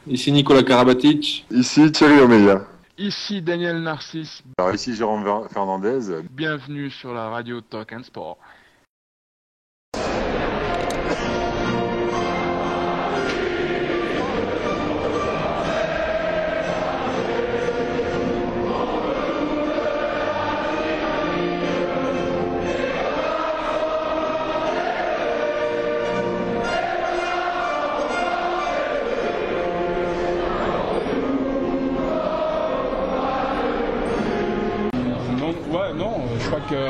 Ici Nicolas Karabatic. Ici Thierry Omeya. Ici Daniel Narcisse. Alors ici Jérôme Fernandez. Bienvenue sur la radio Talk and Sport. Je crois que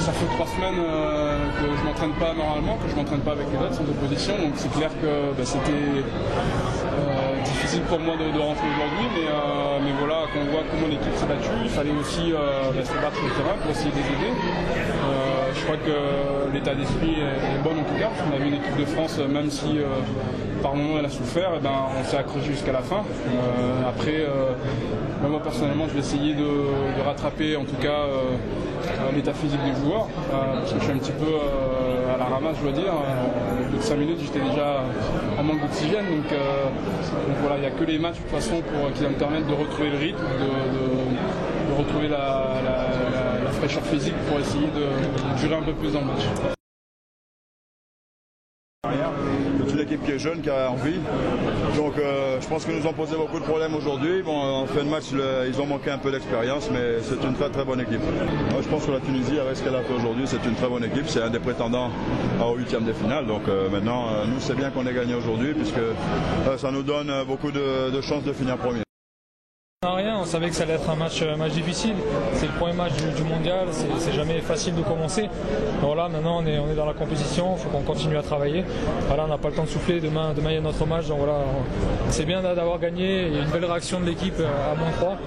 ça fait 3 semaines que je m'entraîne pas normalement, que je m'entraîne pas avec les autres sans opposition, donc c'est clair que c'était difficile pour moi de rentrer aujourd'hui, mais voilà, quand on voit comment l'équipe s'est battue, il fallait aussi se battre sur le terrain pour essayer de les aider. Je crois que l'état d'esprit est bon en tout cas, parce qu'on a vu une équipe de France, même si par moment elle a souffert, on s'est accroché jusqu'à la fin. Après, moi personnellement, je vais essayer de rattraper en tout cas l'état physique des joueurs, parce que je suis un petit peu à la ramasse, je dois dire. Au bout de 5 minutes, j'étais déjà en manque d'oxygène, donc voilà, il n'y a que les matchs de toute façon qui vont me permettre de retrouver le rythme, de retrouver la fraîcheur physique pour essayer de durer un peu plus dans le match. C'est une équipe qui est jeune, qui a envie. Donc je pense que nous ont posé beaucoup de problèmes aujourd'hui. Bon, en fin de match, ils ont manqué un peu d'expérience, mais c'est une très très bonne équipe. Moi, je pense que la Tunisie, avec ce qu'elle a fait aujourd'hui, c'est une très bonne équipe. C'est un des prétendants au 8e de finale. Donc maintenant, nous, c'est bien qu'on ait gagné aujourd'hui, puisque ça nous donne beaucoup de chances de finir premier. Rien, on savait que ça allait être un match difficile. C'est le premier match du mondial, c'est jamais facile de commencer. Voilà, maintenant on est dans la compétition, il faut qu'on continue à travailler. Voilà, on n'a pas le temps de souffler, demain il y a notre match. Donc voilà, c'est bien d'avoir gagné, il y a une belle réaction de l'équipe à -3. Donc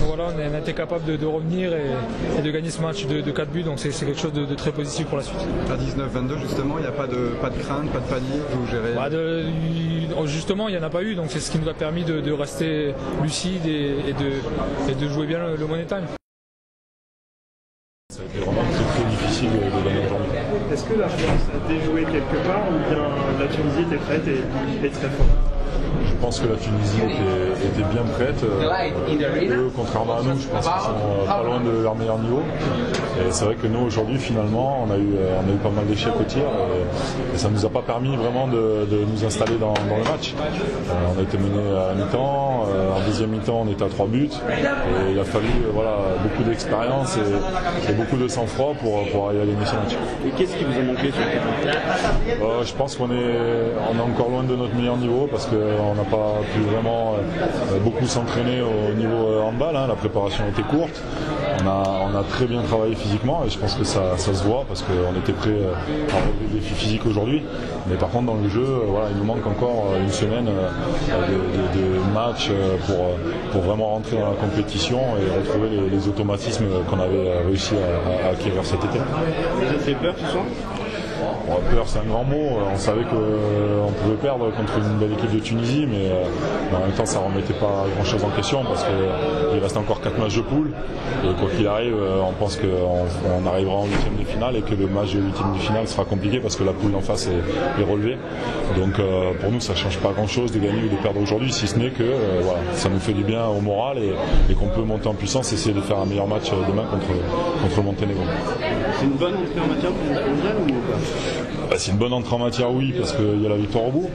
voilà, on a été capable de revenir et de gagner ce match de 4 buts, donc c'est quelque chose de très positif pour la suite. À 19-22 justement, il n'y a pas de crainte, pas de panique, vous gérez... Justement, il n'y en a pas eu, donc c'est ce qui nous a permis de rester lucide et de jouer bien le money time. Ça a été vraiment très difficile de gagner aujourd'hui. Est-ce que la France a déjoué quelque part ou bien la Tunisie était prête et très forte? Je pense que la Tunisie était bien prête. Eux, contrairement à nous, je pense qu'ils sont pas loin de leur meilleur niveau. Et c'est vrai que nous, aujourd'hui, finalement, on a eu pas mal d'échecs au tir. Et ça ne nous a pas permis vraiment de nous installer dans le match. On a été mené à la mi-temps. En deuxième mi-temps, on était à 3 buts. Et il a fallu beaucoup d'expérience et beaucoup de sang-froid pour aller gagner ce match. Et qu'est-ce qui vous a manqué sur le terrain? Je pense qu'on est encore loin de notre meilleur niveau parce qu'on n'a pas pu vraiment beaucoup s'entraîner au niveau handball. La préparation était courte. On a très bien travaillé physiquement et je pense que ça se voit parce qu'on était prêt à relever le défi physique aujourd'hui. Mais par contre dans le jeu, il nous manque encore une semaine de match pour vraiment rentrer dans la compétition et retrouver les automatismes qu'on avait réussi à acquérir cet été. Vous avez fait peur ce soir? Peur, c'est un grand mot. On savait qu'on pouvait perdre contre une belle équipe de Tunisie, mais en même temps, ça ne remettait pas grand-chose en question parce qu'il reste encore 4 matchs de poule. Et quoi qu'il arrive, on pense qu'on arrivera en 8e de finale et que le match de 8e de finale sera compliqué parce que la poule d'en face est relevée. Donc pour nous, ça ne change pas grand-chose de gagner ou de perdre aujourd'hui, si ce n'est que ça nous fait du bien au moral et qu'on peut monter en puissance et essayer de faire un meilleur match demain contre le Monténégro. C'est une bonne entrée en matière pour le mondial ou pas? C'est une bonne entrée en matière, oui, parce qu'il y a la victoire au bout.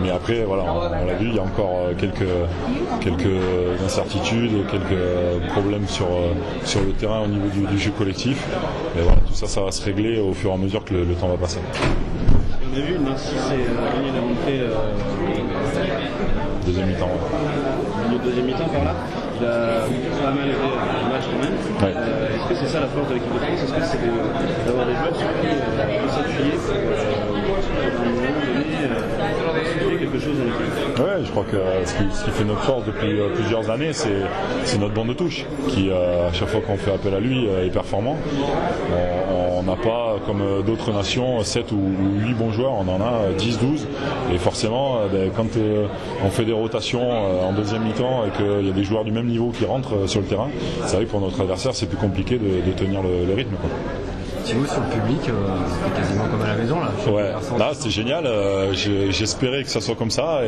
Mais après, on l'a vu, il y a encore quelques incertitudes, quelques problèmes sur le terrain au niveau du jeu collectif. Mais voilà, tout ça, ça va se régler au fur et à mesure que le temps va passer. On a vu Narcisse gagner la rentrée deuxième mi-temps. Le deuxième mi-temps par là. Il a pas mal aidé le match quand même. Ouais. Est-ce que c'est ça la force de l'équipe de France? Est-ce que c'est d'avoir des joueurs sur qui s'appuyer à un moment donné quelque chose dans l'équipe? Ouais, je crois que ce qui fait notre force depuis plusieurs années, c'est notre banc de touche qui, à chaque fois qu'on fait appel à lui, est performant. On n'a pas, comme d'autres nations, 7 ou 8 bons joueurs, on en a 10, 12. Et forcément, quand on fait des rotations en deuxième mi-temps et qu'il y a des joueurs du même niveau qui rentrent sur le terrain, c'est vrai que pour notre adversaire, c'est plus compliqué de tenir le rythme, quoi. Thibaut, sur le public, c'est quasiment comme à la maison là. Ouais, là c'était génial. J'espérais que ça soit comme ça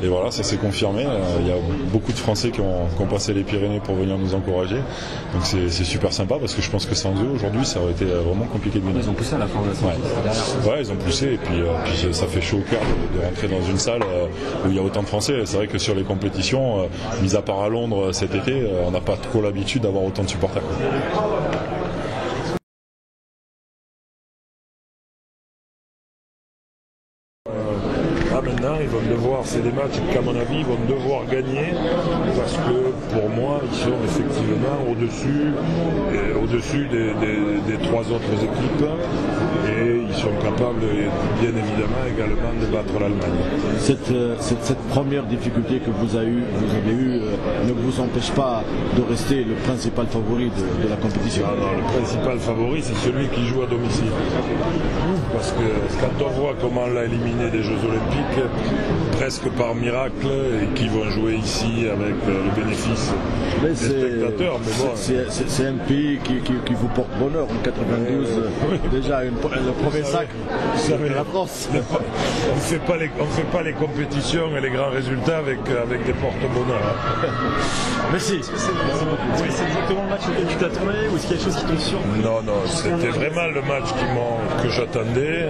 et voilà, ça s'est confirmé. Il y a beaucoup de Français qui ont passé les Pyrénées pour venir nous encourager. Donc c'est super sympa parce que je pense que sans eux aujourd'hui ça aurait été vraiment compliqué de venir. Ils ont poussé à la fin de la sortie. Ouais, ils ont poussé et puis ça fait chaud au cœur de rentrer dans une salle où il y a autant de Français. C'est vrai que sur les compétitions, mis à part à Londres cet été, on n'a pas trop l'habitude d'avoir autant de supporters. Maintenant, ils vont devoir, c'est des matchs qu'à mon avis, ils vont devoir gagner parce que pour moi, ils sont effectivement au-dessus des trois autres équipes et ils sont capables, bien évidemment, également de battre l'Allemagne. Cette première difficulté que vous avez eue ne vous empêche pas de rester le principal favori de la compétition? Non, le principal favori, c'est celui qui joue à domicile. Parce que quand on voit comment on l'a éliminé des Jeux Olympiques, presque par miracle, et qui vont jouer ici avec le bénéfice des spectateurs. Mais bon, c'est un pays qui vous porte bonheur. En 92, déjà le premier sac de la France. On ne fait pas les compétitions et les grands résultats avec des porte-bonheur. Merci. Est-ce que c'est exactement le match auquel tu t'attendais ou est-ce qu'il y a des choses qui t'ont surpris? Non, c'était vraiment le match que j'attendais.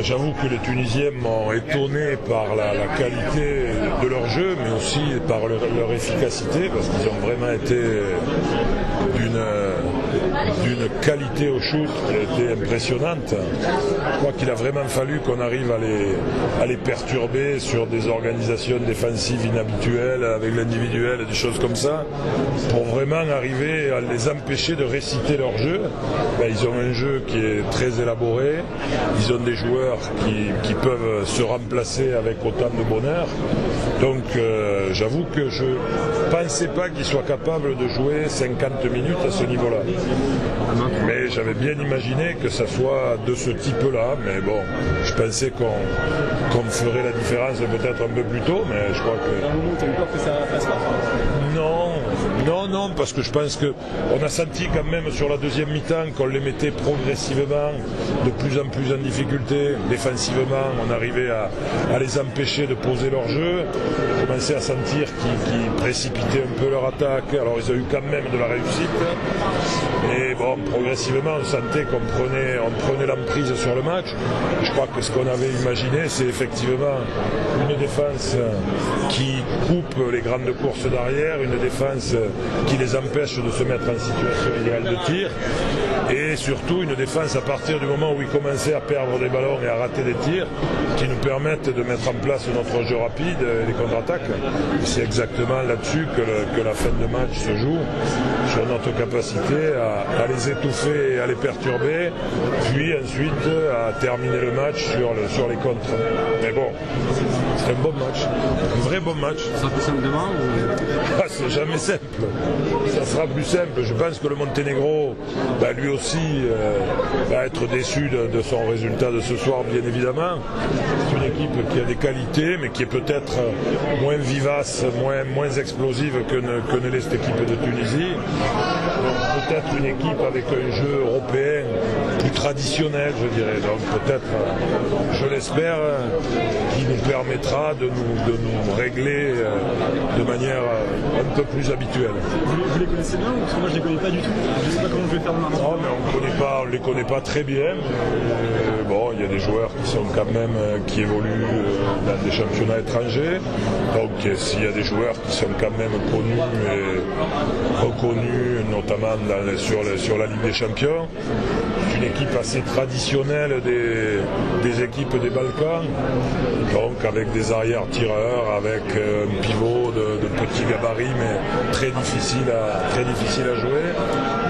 J'avoue que les Tunisiens m'ont étonné par la qualité de leur jeu, mais aussi par leur efficacité, parce qu'ils ont vraiment été d'une qualité au shoot qui a été impressionnante. Je crois qu'il a vraiment fallu qu'on arrive à les perturber sur des organisations défensives inhabituelles, avec l'individuel et des choses comme ça, pour vraiment arriver à les empêcher de réciter leur jeu. Ils ont un jeu qui est très élaboré, ils ont des joueurs qui peuvent se remplacer avec autant de bonheur. Donc j'avoue que je ne pensais pas qu'ils soient capables de jouer 50 minutes à ce niveau-là. Mais j'avais bien imaginé que ça soit de ce type-là, mais bon, je pensais qu'on ferait la différence peut-être un peu plus tôt, mais je crois que... À un moment où tu as eu peur que ça passe pas? Non, parce que je pense qu'on a senti quand même sur la deuxième mi-temps qu'on les mettait progressivement de plus en plus en difficulté. Défensivement, on arrivait à les empêcher de poser leur jeu. On commençait à sentir qu'ils précipitaient un peu leur attaque. Alors ils ont eu quand même de la réussite. Et bon, progressivement, on sentait qu'on prenait l'emprise sur le match. Je crois que ce qu'on avait imaginé, c'est effectivement une défense qui coupe les grandes courses d'arrière, une défense qui les empêche de se mettre en situation idéale de tir, et surtout une défense à partir du moment où ils commençaient à perdre des ballons et à rater des tirs, qui nous permettent de mettre en place notre jeu rapide et les contre-attaques. C'est exactement là-dessus que la fin de match se joue, sur notre capacité à les étouffer et à les perturber, puis ensuite à terminer le match sur les contres. Mais bon, c'est un bon match, un vrai bon match. Ça sera plus simple demain ou... C'est jamais simple. Ça sera plus simple. Je pense que le Monténégro, lui aussi, va être déçu de son résultat de ce soir, bien évidemment. C'est une équipe qui a des qualités, mais qui est peut-être moins vivace, moins explosive que ne l'est cette équipe de Tunisie. Peut-être une équipe avec un jeu européen plus traditionnel, je dirais. Donc peut-être, je l'espère, qui nous permettra de nous régler de manière un peu plus habituelle. Vous les connaissez bien? Parce que moi je les connais pas du tout. Je sais pas comment je vais faire demain. Non, mais on les connaît pas très bien. Bon, il y a des joueurs qui sont quand même qui évoluent dans des championnats étrangers. Donc s'il y a des joueurs qui sont quand même connus et reconnus, notamment sur la Ligue des Champions. C'est une équipe assez traditionnelle des équipes des Balkans, donc avec des arrière-tireurs, avec un pivot de petit gabarit mais très difficile à jouer,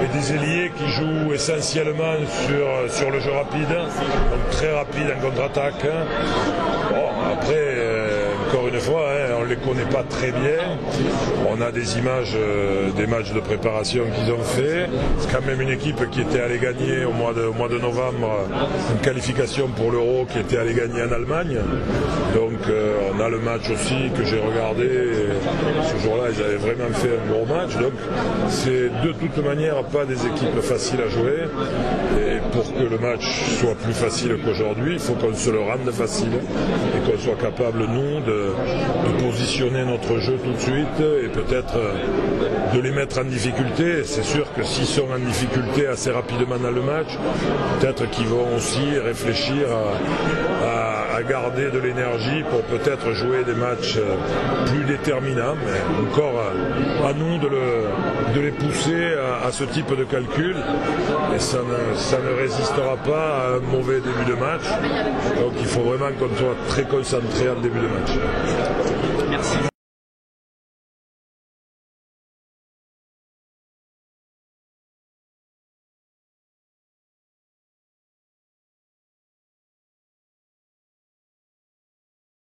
et des ailiers qui jouent essentiellement sur le jeu rapide, donc très rapide en contre-attaque. Bon, après, encore une fois, on ne les connaît pas très bien. On a des images des matchs de préparation qu'ils ont fait. C'est quand même une équipe qui était allée gagner au mois de novembre une qualification pour l'Euro, qui était allée gagner en Allemagne. Donc on a le match aussi que j'ai regardé. Ce jour-là, ils avaient vraiment fait un gros match. Donc c'est de toute manière pas des équipes faciles à jouer. Et pour que le match soit plus facile qu'aujourd'hui, il faut qu'on se le rende facile et qu'on soit capable, nous, de positionner notre jeu tout de suite et peut-être de les mettre en difficulté. C'est sûr que s'ils sont en difficulté assez rapidement dans le match, peut-être qu'ils vont aussi réfléchir à garder de l'énergie pour peut-être jouer des matchs plus déterminants. Mais encore à nous de les pousser à ce type de calcul. Et ça ne résistera pas à un mauvais début de match. Donc il faut vraiment qu'on soit très concentré en début de match. Merci.